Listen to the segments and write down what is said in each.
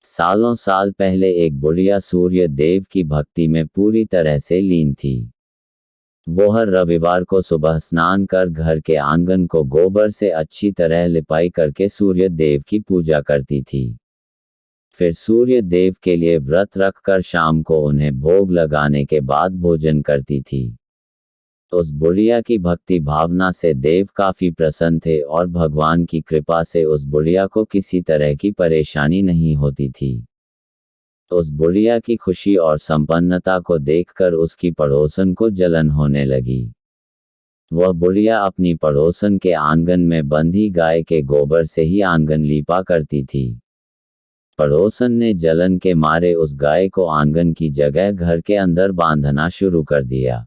सालों साल पहले एक बुढ़िया सूर्य देव की भक्ति में पूरी तरह से लीन थी। वो हर रविवार को सुबह स्नान कर घर के आंगन को गोबर से अच्छी तरह लिपाई करके सूर्य देव की पूजा करती थी। फिर सूर्य देव के लिए व्रत रखकर शाम को उन्हें भोग लगाने के बाद भोजन करती थी। उस बुढ़िया की भक्ति भावना से देव काफी प्रसन्न थे और भगवान की कृपा से उस बुढ़िया को किसी तरह की परेशानी नहीं होती थी। उस बुढ़िया की खुशी और संपन्नता को देखकर उसकी पड़ोसन को जलन होने लगी। वह बुढ़िया अपनी पड़ोसन के आंगन में बंधी गाय के गोबर से ही आंगन लीपा करती थी। पड़ोसन ने जलन के मारे उस गाय को आंगन की जगह घर के अंदर बांधना शुरू कर दिया।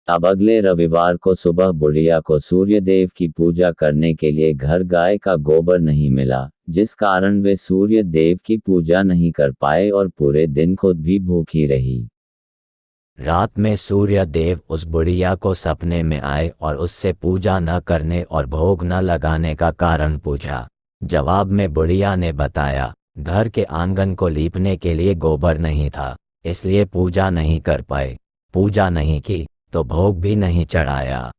अब अगले रविवार को सुबह बुढ़िया को सूर्यदेव की पूजा करने के लिए घर गाय का गोबर नहीं मिला, जिस कारण वे सूर्य देव की पूजा नहीं कर पाए और पूरे दिन खुद भी भूखी रही। रात में सूर्य देव उस बुढ़िया को सपने में आए और उससे पूजा न करने और भोग न लगाने का कारण पूछा। जवाब में बुढ़िया ने बताया, घर के आंगन को लीपने के लिए गोबर नहीं था, इसलिए पूजा नहीं कर पाए। पूजा नहीं की तो भोग भी नहीं चढ़ाया।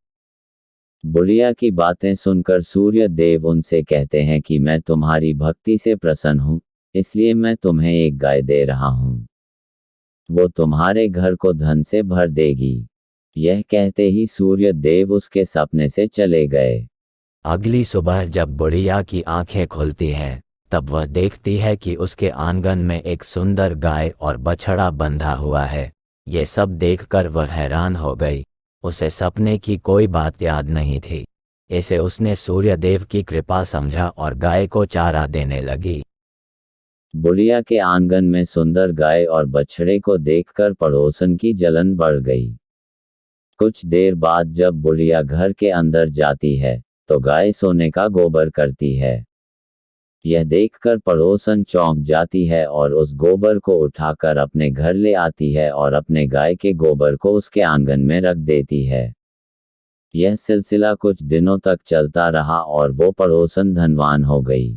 बुढ़िया की बातें सुनकर सूर्य देव उनसे कहते हैं कि मैं तुम्हारी भक्ति से प्रसन्न हूँ, इसलिए मैं तुम्हें एक गाय दे रहा हूँ। वो तुम्हारे घर को धन से भर देगी। यह कहते ही सूर्य देव उसके सपने से चले गए। अगली सुबह जब बुढ़िया की आंखें खुलती हैं, तब वह देखती है कि उसके आंगन में एक सुंदर गाय और बछड़ा बंधा हुआ है। ये सब देखकर वह हैरान हो गई। उसे सपने की कोई बात याद नहीं थी। इसे उसने सूर्यदेव की कृपा समझा और गाय को चारा देने लगी। बुढ़िया के आंगन में सुंदर गाय और बछड़े को देखकर पड़ोसन की जलन बढ़ गई। कुछ देर बाद जब बुढ़िया घर के अंदर जाती है, तो गाय सोने का गोबर करती है। यह देखकर पड़ोसन चौंक जाती है और उस गोबर को उठाकर अपने घर ले आती है और अपने गाय के गोबर को उसके आंगन में रख देती है। यह सिलसिला कुछ दिनों तक चलता रहा और वो पड़ोसन धनवान हो गई।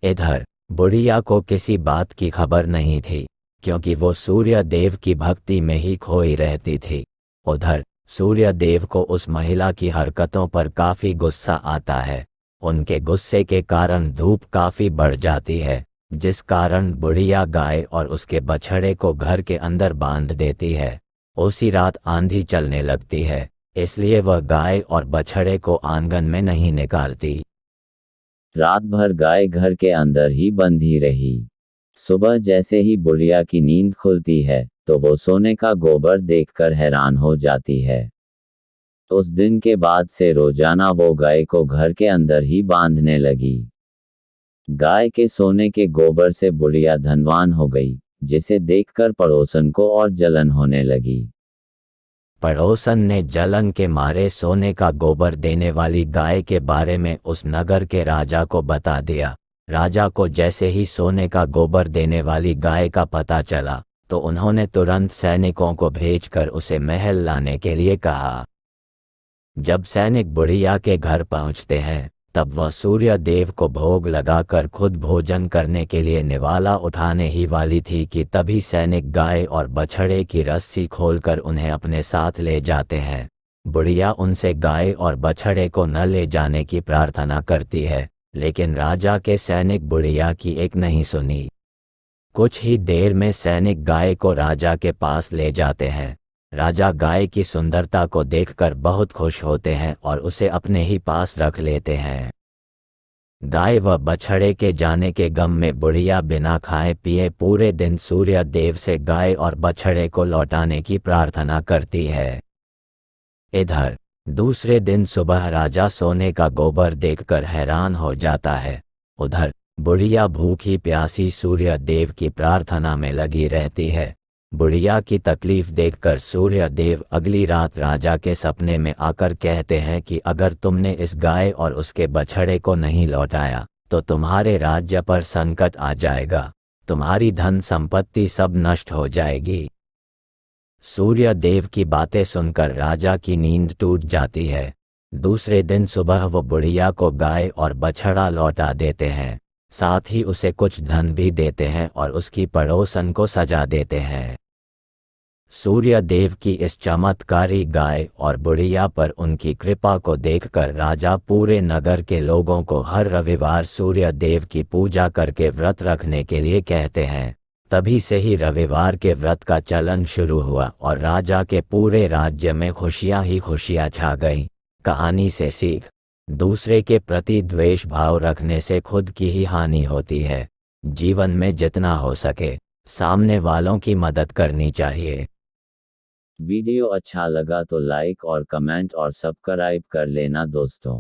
इधर बुढ़िया को किसी बात की खबर नहीं थी, क्योंकि वो सूर्य देव की भक्ति में ही खोई रहती थी। उधर सूर्य देव को उस महिला की हरकतों पर काफी गुस्सा आता है। उनके गुस्से के कारण धूप काफी बढ़ जाती है, जिस कारण बुढ़िया गाय और उसके बछड़े को घर के अंदर बांध देती है। उसी रात आंधी चलने लगती है, इसलिए वह गाय और बछड़े को आंगन में नहीं निकालती। रात भर गाय घर के अंदर ही बंधी रही। सुबह जैसे ही बुढ़िया की नींद खुलती है, तो वो सोने का गोबर देखकर हैरान हो जाती है। उस दिन के बाद से रोजाना वो गाय को घर के अंदर ही बांधने लगी। गाय के सोने के गोबर से बुढ़िया धनवान हो गई, जिसे देखकर पड़ोसन को और जलन होने लगी। पड़ोसन ने जलन के मारे सोने का गोबर देने वाली गाय के बारे में उस नगर के राजा को बता दिया। राजा को जैसे ही सोने का गोबर देने वाली गाय का पता चला, तो उन्होंने तुरंत सैनिकों को भेजकर उसे महल लाने के लिए कहा। जब सैनिक बुढ़िया के घर पहुंचते हैं, तब वह सूर्य देव को भोग लगाकर खुद भोजन करने के लिए निवाला उठाने ही वाली थी कि तभी सैनिक गाय और बछड़े की रस्सी खोलकर उन्हें अपने साथ ले जाते हैं। बुढ़िया उनसे गाय और बछड़े को न ले जाने की प्रार्थना करती है, लेकिन राजा के सैनिक बुढ़िया की एक नहीं सुनी। कुछ ही देर में सैनिक गाय को राजा के पास ले जाते हैं। राजा गाय की सुंदरता को देखकर बहुत खुश होते हैं और उसे अपने ही पास रख लेते हैं। गाय व बछड़े के जाने के गम में बुढ़िया बिना खाए पिए पूरे दिन सूर्य देव से गाय और बछड़े को लौटाने की प्रार्थना करती है। इधर दूसरे दिन सुबह राजा सोने का गोबर देखकर हैरान हो जाता है। उधर बुढ़िया भूखी प्यासी सूर्य देव की प्रार्थना में लगी रहती है। बुढ़िया की तकलीफ देखकर सूर्य देव अगली रात राजा के सपने में आकर कहते हैं कि अगर तुमने इस गाय और उसके बछड़े को नहीं लौटाया, तो तुम्हारे राज्य पर संकट आ जाएगा, तुम्हारी धन संपत्ति सब नष्ट हो जाएगी। सूर्य देव की बातें सुनकर राजा की नींद टूट जाती है। दूसरे दिन सुबह वो बुढ़िया को गाय और बछड़ा लौटा देते हैं। साथ ही उसे कुछ धन भी देते हैं और उसकी पड़ोसन को सजा देते हैं। सूर्य देव की इस चमत्कारी गाय और बुढ़िया पर उनकी कृपा को देखकर राजा पूरे नगर के लोगों को हर रविवार सूर्य देव की पूजा करके व्रत रखने के लिए कहते हैं। तभी से ही रविवार के व्रत का चलन शुरू हुआ और राजा के पूरे राज्य में खुशियां ही खुशियां छा गईं। कहानी से सीख, दूसरे के प्रति द्वेष भाव रखने से खुद की ही हानि होती है। जीवन में जितना हो सके सामने वालों की मदद करनी चाहिए। वीडियो अच्छा लगा तो लाइक और कमेंट और सब्सक्राइब कर लेना दोस्तों।